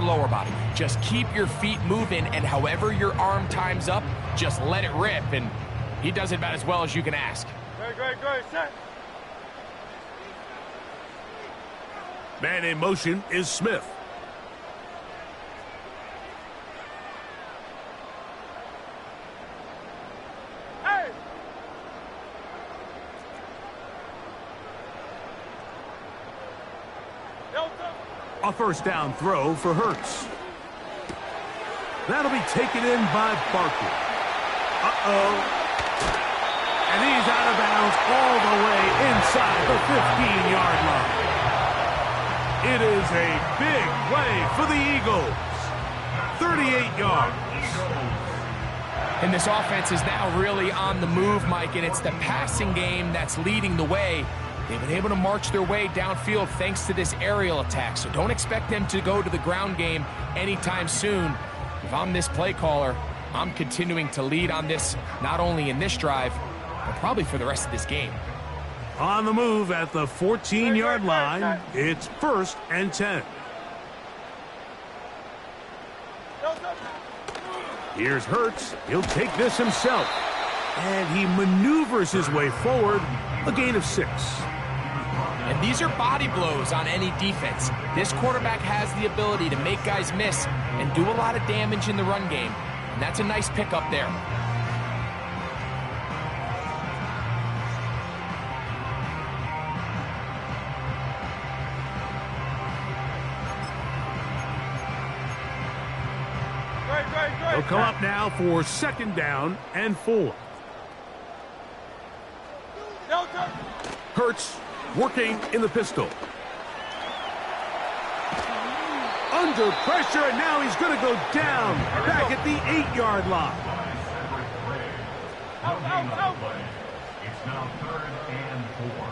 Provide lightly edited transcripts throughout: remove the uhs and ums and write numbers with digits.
lower body. Just keep your feet moving, and however your arm times up, just let it rip, and he does it about as well as you can ask. Great, set. Man in motion is Smith. Hey! A first down throw for Hurts. That'll be taken in by Barkley. And he's out of bounds all the way inside the 15-yard line. It is a big play for the Eagles. 38 yards. And this offense is now really on the move, Mike, and it's the passing game that's leading the way. They've been able to march their way downfield thanks to this aerial attack, so don't expect them to go to the ground game anytime soon. If I'm this play caller, I'm continuing to lead on this, not only in this drive, but probably for the rest of this game. On the move at the 14-yard line, it's 1st and 10. Here's Hurts. He'll take this himself. And he maneuvers his way forward, a gain of 6. And these are body blows on any defense. This quarterback has the ability to make guys miss and do a lot of damage in the run game. And that's a nice pickup there. He'll come up now for 2nd down and 4. Hurts working in the pistol. Under pressure, and now he's going to go down back at the 8-yard line. It's now 3rd and 4.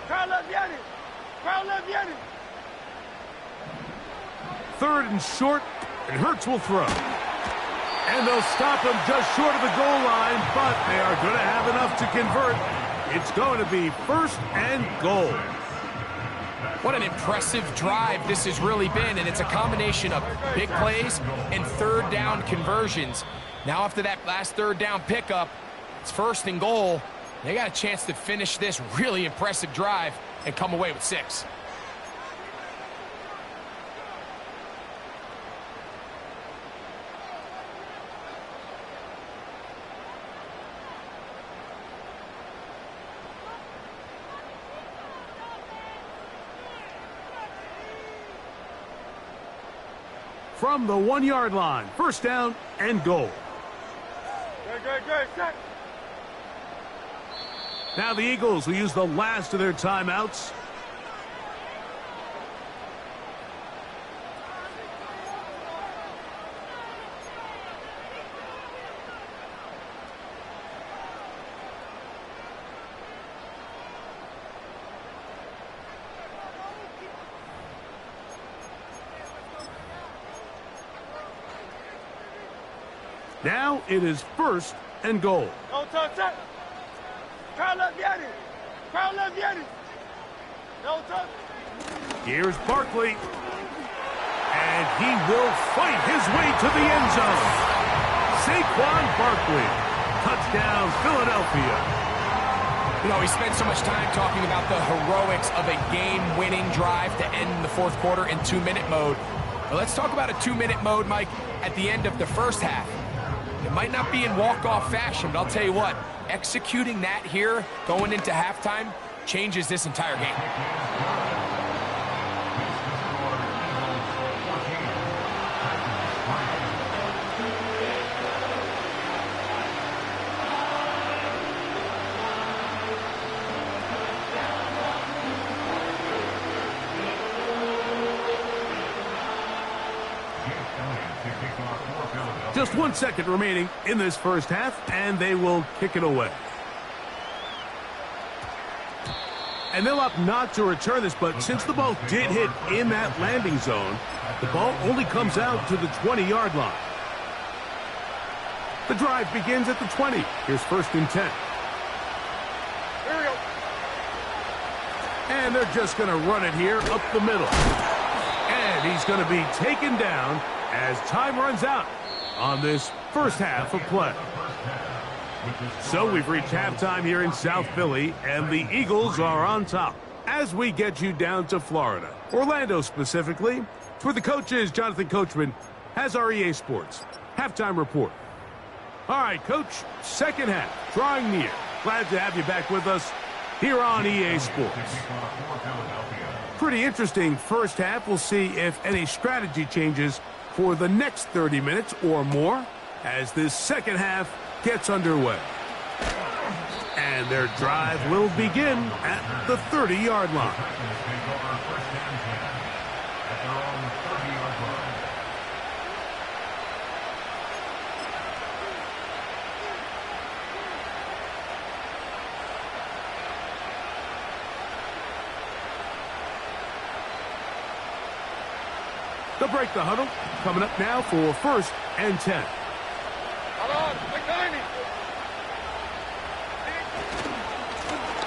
Crowd left Yanni. Crowd left Yanni. 3rd and short, and Hurts will throw. And they'll stop him just short of the goal line, but they are going to have enough to convert. It's going to be 1st and goal. What an impressive drive this has really been, and it's a combination of big plays and 3rd down conversions. Now after that last 3rd down pickup, it's 1st and goal. They got a chance to finish this really impressive drive and come away with 6. From the 1-yard line, 1st down and goal. Great, set. Now the Eagles will use the last of their timeouts. Now it is 1st and goal. No touch, set. Crowd left Yanni. Crowd left Yanni. No touch. Here's Barkley. And he will fight his way to the end zone. Saquon Barkley. Touchdown, Philadelphia. You know, we spent so much time talking about the heroics of a game-winning drive to end the 4th quarter in 2-minute mode. But let's talk about a 2-minute mode, Mike, at the end of the 1st half. It might not be in walk-off fashion, but I'll tell you what, executing that here going into halftime changes this entire game. Just 1 second remaining in this 1st half, and they will kick it away. And they'll opt not to return this, but since the ball did hit in that landing zone, the ball only comes out to the 20-yard line. The drive begins at the 20. Here's 1st and 10. Here we go. And they're just going to run it here up the middle. And And he's going to be taken down as time runs out on this first half of play. So we've reached halftime here in South Philly, and the Eagles are on top. As we get you down to Florida, Orlando specifically, it's where the coach is. Jonathan Coachman has our EA Sports halftime report. All right, Coach, second half, drawing near. Glad to have you back with us here on EA Sports. Pretty interesting first half. We'll see if any strategy changes for the next 30 minutes or more as this second half gets underway. And their drive will begin at the 30-yard line. They'll break the huddle. Coming up now for 1st and 10.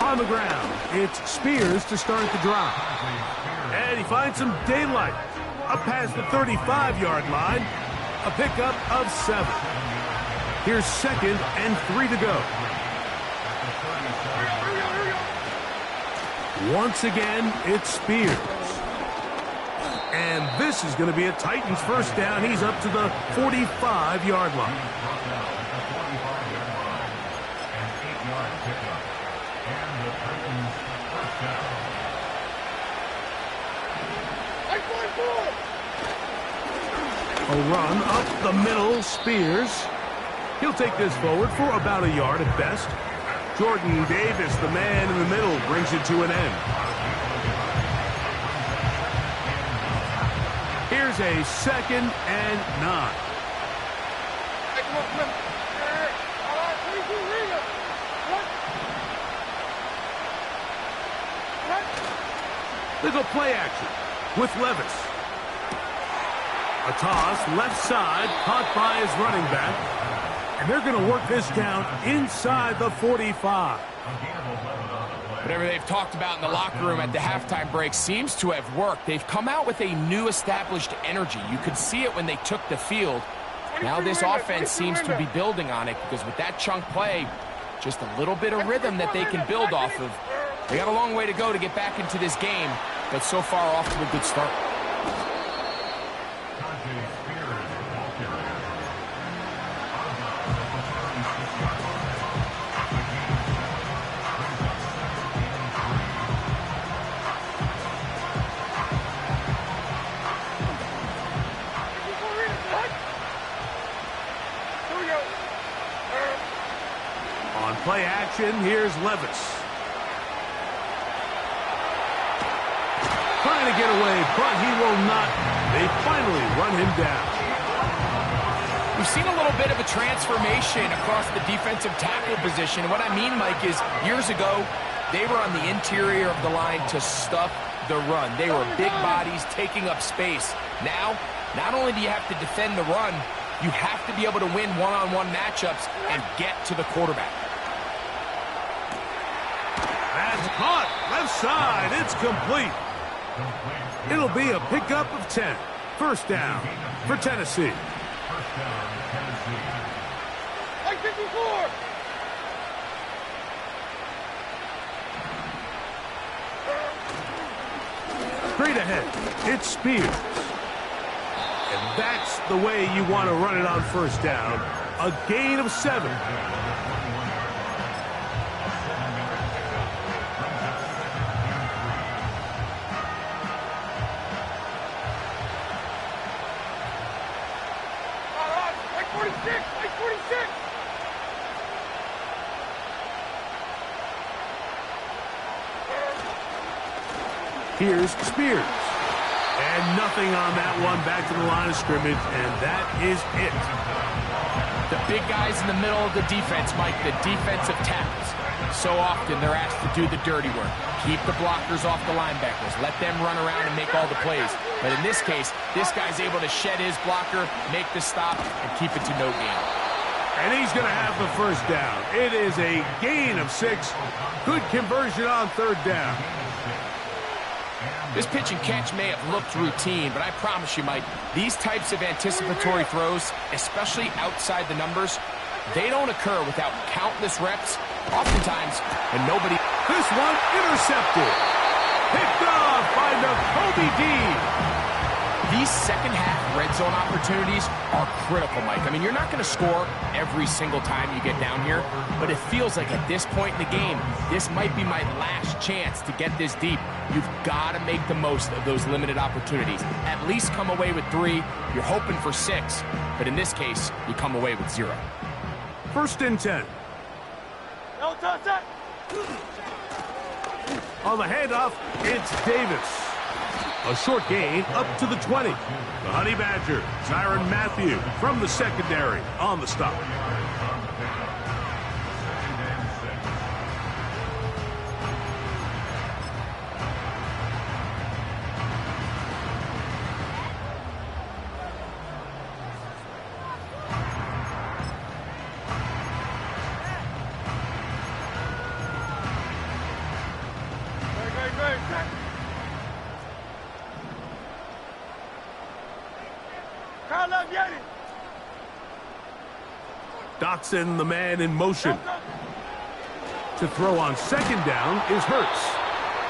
On the ground, it's Spears to start the drive. And he finds some daylight. Up past the 35-yard line. A pickup of 7. Here's 2nd and 3 to go. Once again, it's Spears. And this is going to be a Titans first down. He's up to the 45-yard line. A run up the middle, Spears. He'll take this forward for about a yard at best. Jordan Davis, the man in the middle, brings it to an end. Here's a 2nd and 9. They go play action with Levis. A toss, left side, caught by his running back. And they're going to work this down inside the 45. Whatever they've talked about in the locker room at the halftime break seems to have worked. They've come out with a new established energy. You could see it when they took the field. Now this offense seems to be building on it because with that chunk play, just a little bit of rhythm that they can build off of. They got a long way to go to get back into this game, but so far off to a good start. Play action, here's Levis. Trying to get away, but he will not. They finally run him down. We've seen a little bit of a transformation across the defensive tackle position. What I mean, Mike, is years ago, they were on the interior of the line to stuff the run. They were big bodies taking up space. Now, not only do you have to defend the run, you have to be able to win one-on-one matchups and get to the quarterback. That's caught. Left side. It's complete. It'll be a pickup of 10. First down for Tennessee. Like 54. Straight ahead. It's Spears. And that's the way you want to run it on first down. A gain of 7. Here's Spears. And nothing on that one. Back to the line of scrimmage, and that is it. The big guys in the middle of the defense, Mike, the defensive tackles. So often they're asked to do the dirty work. Keep the blockers off the linebackers. Let them run around and make all the plays. But in this case, this guy's able to shed his blocker, make the stop, and keep it to no gain. And he's going to have the first down. It is a gain of 6. Good conversion on third down. This pitch and catch may have looked routine, but I promise you, Mike, these types of anticipatory throws, especially outside the numbers, they don't occur without countless reps, oftentimes, and nobody... This one intercepted. Picked off by Nakobe Dean. These second-half red zone opportunities are critical, Mike. I mean, you're not going to score every single time you get down here, but it feels like at this point in the game, this might be my last chance to get this deep. You've got to make the most of those limited opportunities. At least come away with 3. You're hoping for 6, but in this case, you come away with 0. 1st and 10. No touchdown. On the handoff, it's Davis. A short gain up to the 20. The Honey Badger, Tyrann Mathieu from the secondary on the stop. Great. Dotson, the man in motion. To throw on 2nd down is Hurts.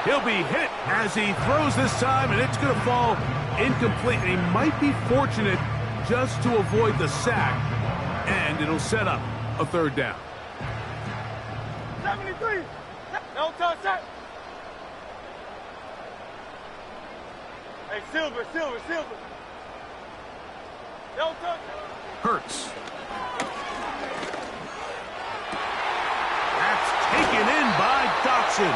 He'll be hit as he throws this time, and it's going to fall incomplete. And he might be fortunate just to avoid the sack, and it'll set up a 3rd down. 73. No touchdown. Hey, Silver. No touchdown. Hurts. That's taken in by Dotson.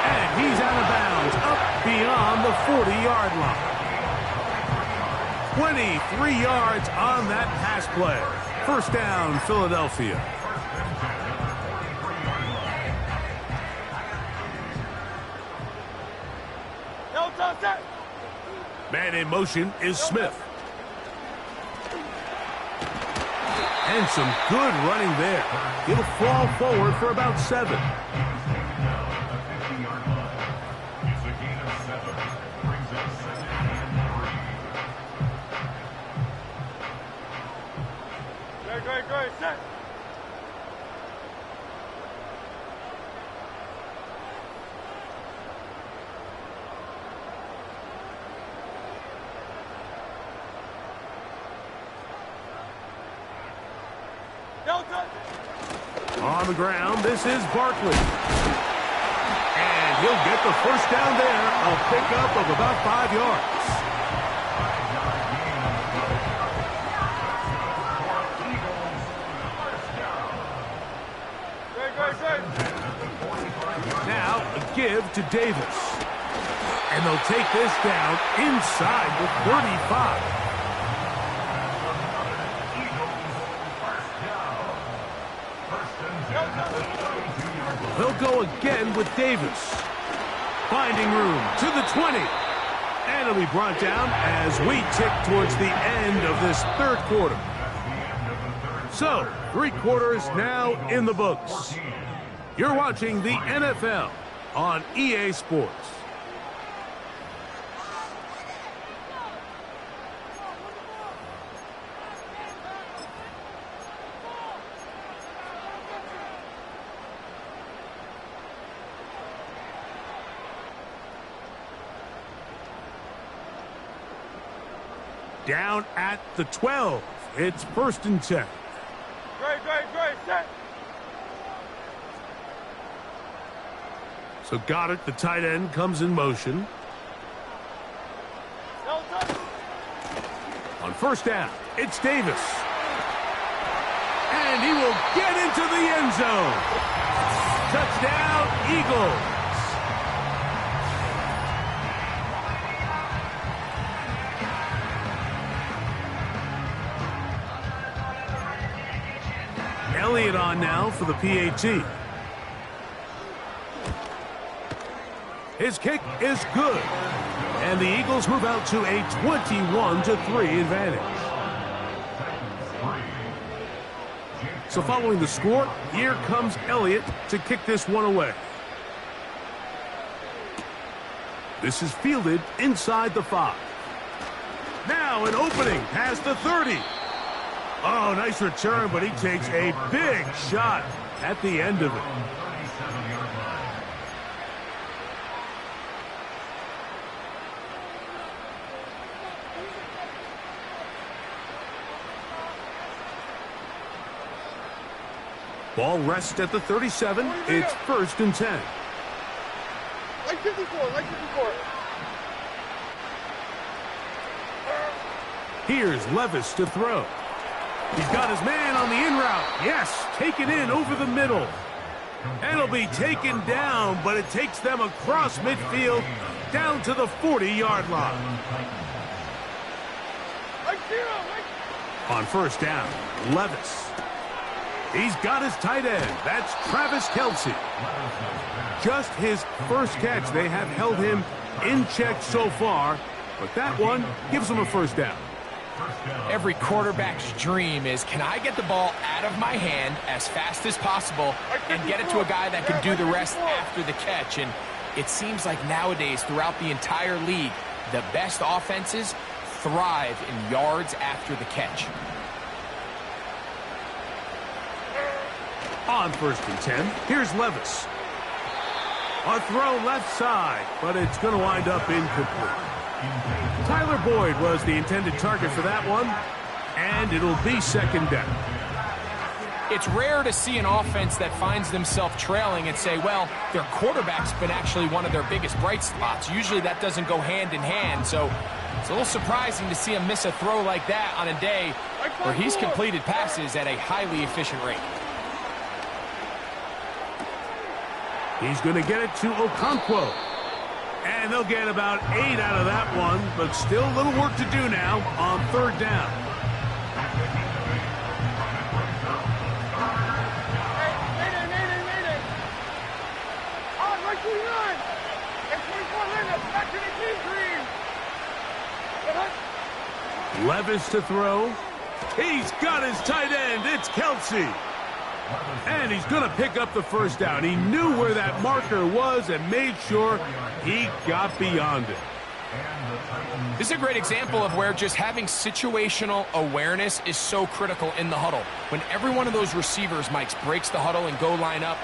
And he's out of bounds, up beyond the 40-yard line. 23 yards on that pass play. 1st down, Philadelphia. No touchdown. Man in motion is Smith. And some good running there. He'll fall forward for about 7. Great. Set. On the ground, this is Barkley. And he'll get the 1st down there. A pickup of about 5 yards. Great. Now, a give to Davis. And they'll take this down inside the 35. They'll go again with Davis. Finding room to the 20. And it'll be brought down as we tick towards the end of this 3rd quarter. So, 3 quarters now in the books. You're watching the NFL on EA Sports. Down at the 12. It's 1st and 10. Great. Set. So Goddard, the tight end, comes in motion. No touchdown. On 1st down, it's Davis. And he will get into the end zone. Touchdown, Eagles. Elliott on now for the PAT. His kick is good. And the Eagles move out to a 21-3 advantage. So following the score, here comes Elliott to kick this one away. This is fielded inside the 5. Now an opening past the 30. Oh, nice return, but he takes a big shot at the end of it. Ball rests at the 37. It's 1st and 10. Like 54, like 54. Here's Levis to throw. He's got his man on the in route. Yes, taken in over the middle. And it'll be taken down, but it takes them across midfield down to the 40-yard line. Like 0, like... On 1st down, Levis. He's got his tight end. That's Travis Kelce. Just his first catch. They have held him in check so far, but that one gives him a 1st down. Every quarterback's dream is, can I get the ball out of my hand as fast as possible and get it to a guy that can do the rest after the catch? And it seems like nowadays, throughout the entire league, the best offenses thrive in yards after the catch. On 1st and 10, here's Levis. A throw left side, but it's going to wind up incomplete. Tyler Boyd was the intended target for that one, and it'll be 2nd down. It's rare to see an offense that finds themselves trailing and say, well, their quarterback's been actually one of their biggest bright spots. Usually that doesn't go hand in hand, so it's a little surprising to see him miss a throw like that on a day where he's completed passes at a highly efficient rate. He's going to get it to Okonkwo. And they'll get about 8 out of that one, but still a little work to do now on 3rd down. Mayday. On, right to the line. And 24 minutes, back to the team green. Levis to throw. He's got his tight end. It's Kelce. And he's going to pick up the 1st down. He knew where that marker was and made sure he got beyond it. This is a great example of where just having situational awareness is so critical in the huddle. When every one of those receivers, Mike, breaks the huddle and go line up,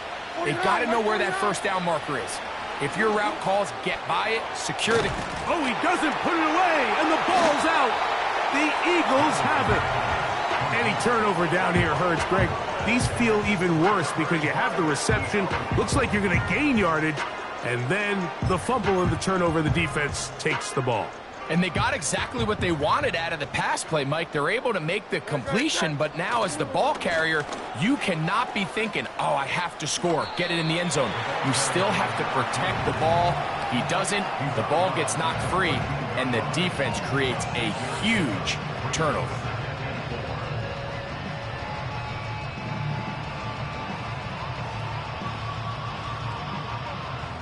they've got to know where that 1st down marker is. If your route calls, get by it, secure the... Oh, he doesn't put it away, and the ball's out. The Eagles have it. Any turnover down here hurts, Greg. These feel even worse because you have the reception. Looks like you're going to gain yardage. And then the fumble and the turnover, the defense takes the ball. And they got exactly what they wanted out of the pass play, Mike. They're able to make the completion, but now as the ball carrier, you cannot be thinking, oh, I have to score, get it in the end zone. You still have to protect the ball. He doesn't. The ball gets knocked free, and the defense creates a huge turnover.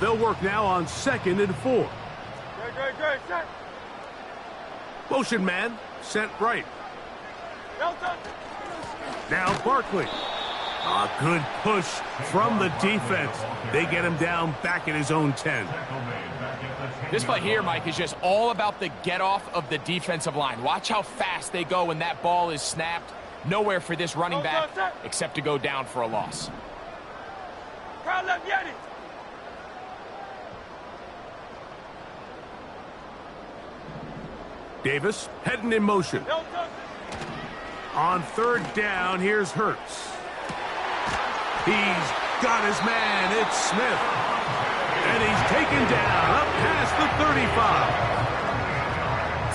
They'll work now on 2nd and 4. Great, set. Motion man, sent right. Now Barkley. A good push from the defense. They get him down back at his own 10. This play here, Mike, is just all about the get-off of the defensive line. Watch how fast they go when that ball is snapped. Nowhere for this running back except to go down for a loss. Crowd left, Yeti. Davis heading in motion. On 3rd down, here's Hurts. He's got his man. It's Smith. And he's taken down up past the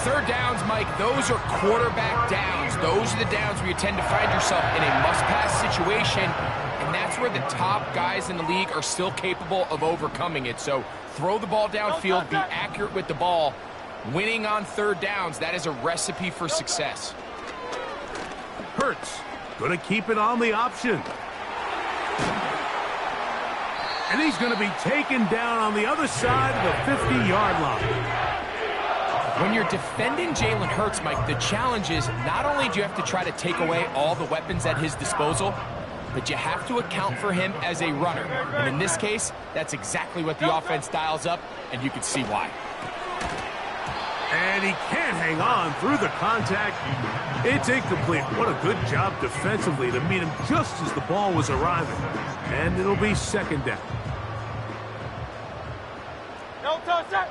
35. 3rd downs, Mike, those are quarterback downs. Those are the downs where you tend to find yourself in a must-pass situation, and that's where the top guys in the league are still capable of overcoming it. So throw the ball downfield, be accurate with the ball. Winning on 3rd downs, that is a recipe for success. Hurts going to keep it on the option. And he's going to be taken down on the other side of the 50-yard line. When you're defending Jalen Hurts, Mike, the challenge is not only do you have to try to take away all the weapons at his disposal, but you have to account for him as a runner. And in this case, that's exactly what the offense dials up, and you can see why. And he can't hang on through the contact. It's incomplete. What a good job defensively to meet him just as the ball was arriving. And it'll be second down. No touch, sir.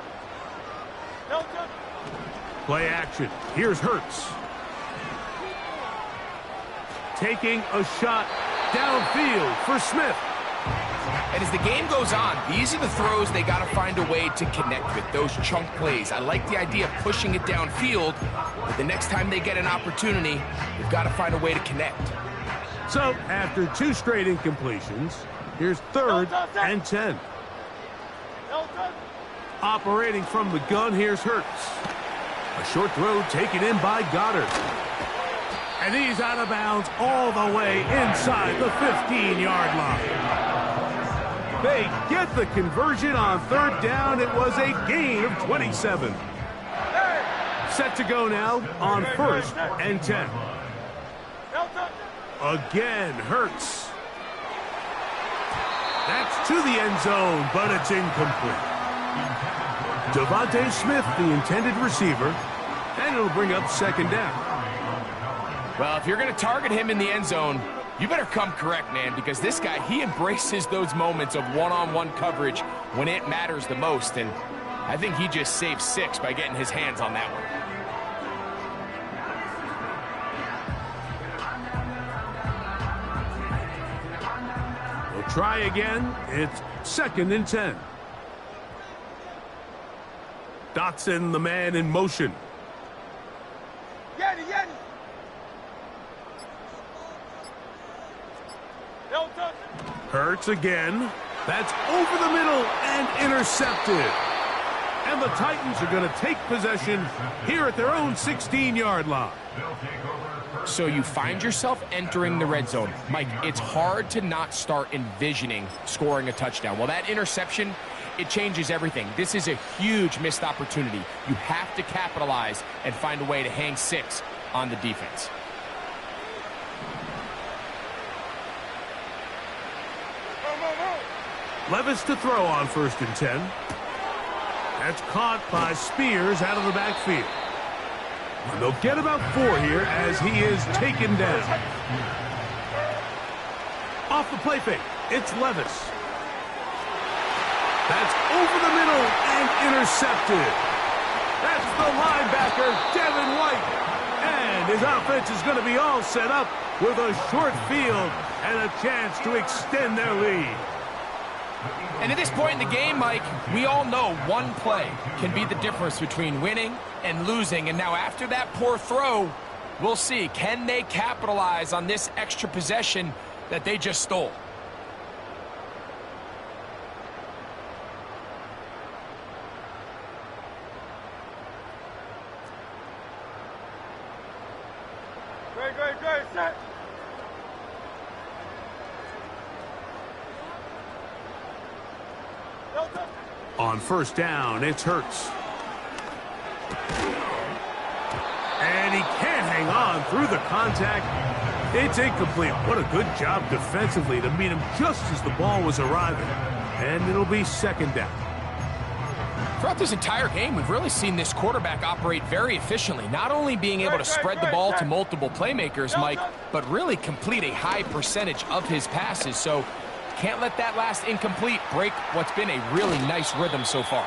No touch. Play action. Here's Hurts. Taking a shot downfield for Smith. And as the game goes on, these are the throws they got to find a way to connect with, those chunk plays. I like the idea of pushing it downfield, but the next time they get an opportunity, they've got to find a way to connect. So, after 2 straight incompletions, here's 3rd and 10. No touch. Operating from the gun, here's Hurts. A short throw taken in by Goddard. And he's out of bounds all the way inside the 15-yard line. They get the conversion on 3rd down. It was a gain of 27. Set to go now on 1st and 10. No touch. Again, Hurts. That's to the end zone, but it's incomplete. Devontae Smith, the intended receiver, and it'll bring up 2nd down. Well, if you're going to target him in the end zone, you better come correct, man, because this guy, he embraces those moments of one-on-one coverage when it matters the most, and I think he just saved 6 by getting his hands on that one. We'll try again. It's 2nd and 10. Dotson, the man in motion. Yeti, Yeti. No touch. Hurts again. That's over the middle and intercepted. And the Titans are going to take possession here at their own 16-yard line. So you find yourself entering the red zone. Mike, it's hard to not start envisioning scoring a touchdown. Well, that interception, it changes everything. This is a huge missed opportunity. You have to capitalize and find a way to hang 6 on the defense. Levis to throw on 1st and 10. That's caught by Spears out of the backfield. And they'll get about 4 here as he is taken down. Off the play fake, it's Levis. That's over the middle and intercepted. That's the linebacker, Devin White. And his offense is going to be all set up with a short field and a chance to extend their lead. And at this point in the game, Mike, we all know one play can be the difference between winning and losing. And now after that poor throw, we'll see, can they capitalize on this extra possession that they just stole? Great, set. No touch. On 1st down, it's Hurts. And he can't hang on through the contact. It's incomplete. What a good job defensively to meet him just as the ball was arriving. And it'll be 2nd down. Throughout this entire game, we've really seen this quarterback operate very efficiently, not only being able to spread the ball to multiple playmakers, Mike, but really complete a high percentage of his passes. So can't let that last incomplete break what's been a really nice rhythm so far.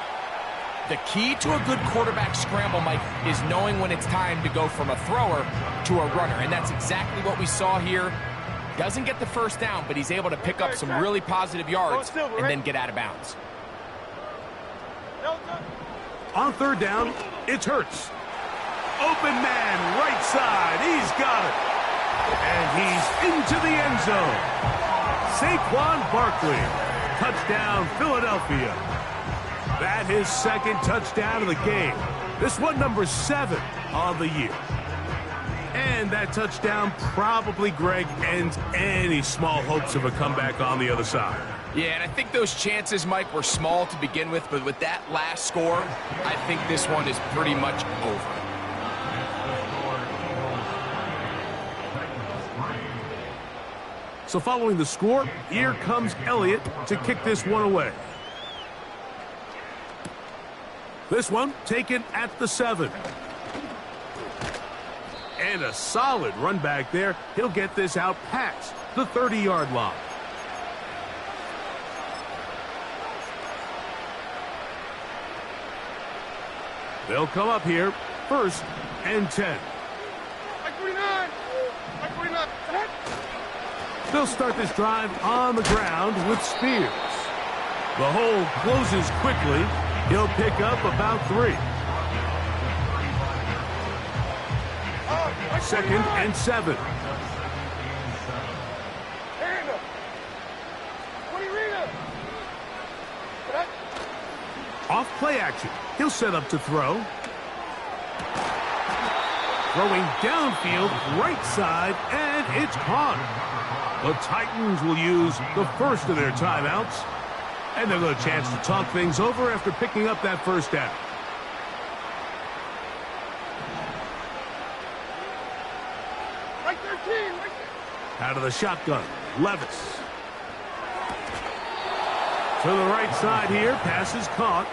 The key to a good quarterback scramble, Mike, is knowing when it's time to go from a thrower to a runner. And that's exactly what we saw here. Doesn't get the 1st down, but he's able to pick up some really positive yards and then get out of bounds. On 3rd down, it's Hurts. Open man, right side. He's got it. And he's into the end zone. Saquon Barkley. Touchdown, Philadelphia. That his 2nd touchdown of the game. This one number 7 on the year. And that touchdown probably, Greg, ends any small hopes of a comeback on the other side. Yeah, and I think those chances, Mike, were small to begin with, but with that last score, I think this one is pretty much over. So following the score, here comes Elliott to kick this one away. This one taken at the 7. And a solid run back there. He'll get this out past the 30-yard line. They'll come up here, 1st and 10. They'll start this drive on the ground with Spears. The hole closes quickly. He'll pick up about 3. 2nd and 7. Off play action. He'll set up to throw. Throwing downfield, right side, and it's caught. The Titans will use the first of their timeouts. And they'll get a chance to talk things over after picking up that first down. Out of the shotgun, Levis. To the right side here, pass is caught.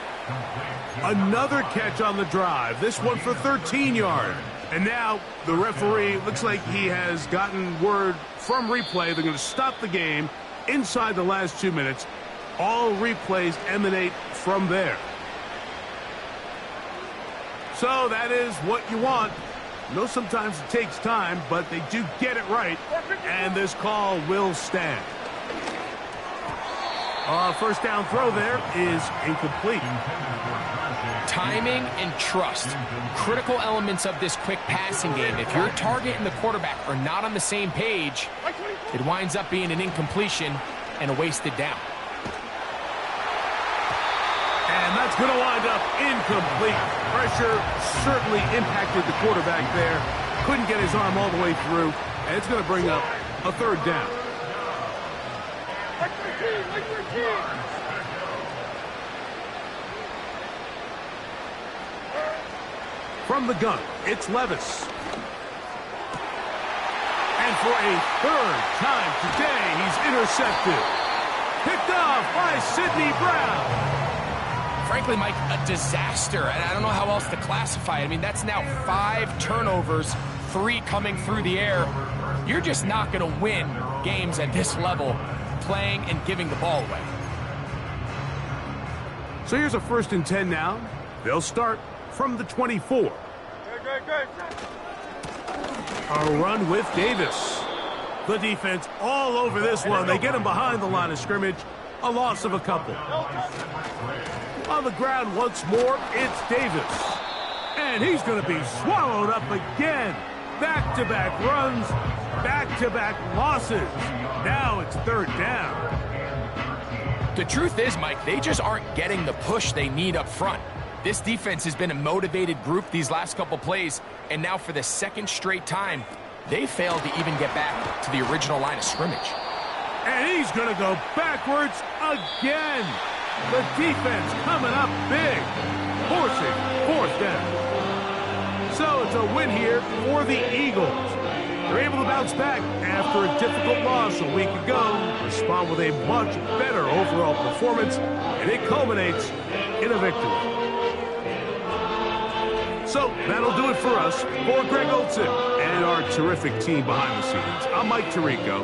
Another catch on the drive, this one for 13 yards. And now the referee looks like he has gotten word from replay. They're going to stop the game inside the last 2 minutes. All replays emanate from there. So that is what you want. I know sometimes it takes time, but they do get it right. And this call will stand. First down throw there is incomplete. Timing and trust, critical elements of this quick passing game. If your target and the quarterback are not on the same page, it winds up being an incompletion and a wasted down. And that's going to wind up incomplete. Pressure certainly impacted the quarterback there. Couldn't get his arm all the way through, and it's going to bring up a 3rd down. From the gun, it's Levis. And for a 3rd time today, he's intercepted. Picked off by Sidney Brown. Frankly, Mike, a disaster, and I don't know how else to classify it. I mean, that's now 5 turnovers, 3 coming through the air. You're just not going to win games at this level playing and giving the ball away. So here's a 1st and 10 now. They'll start from the 24. A run with Davis. The defense all over this one. They get him behind the line of scrimmage. A loss of a couple. On the ground once more, it's Davis. And he's going to be swallowed up again. Back-to-back runs, back-to-back losses. Now it's 3rd down. The truth is, Mike, they just aren't getting the push they need up front. This defense has been a motivated group these last couple plays, and now for the 2nd straight time, they failed to even get back to the original line of scrimmage. And he's going to go backwards again. The defense coming up big, forcing 4th down. So it's a win here for the Eagles. They're able to bounce back after a difficult loss a week ago, respond with a much better overall performance, and it culminates in a victory. So that'll do it for us. For Greg Olsen and our terrific team behind the scenes, I'm Mike Tirico.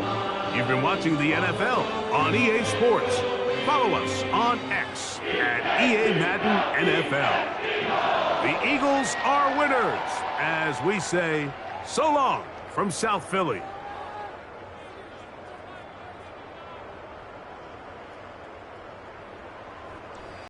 You've been watching the NFL on EA Sports. Follow us on X at EA Madden NFL. The Eagles are winners, as we say, so long from South Philly.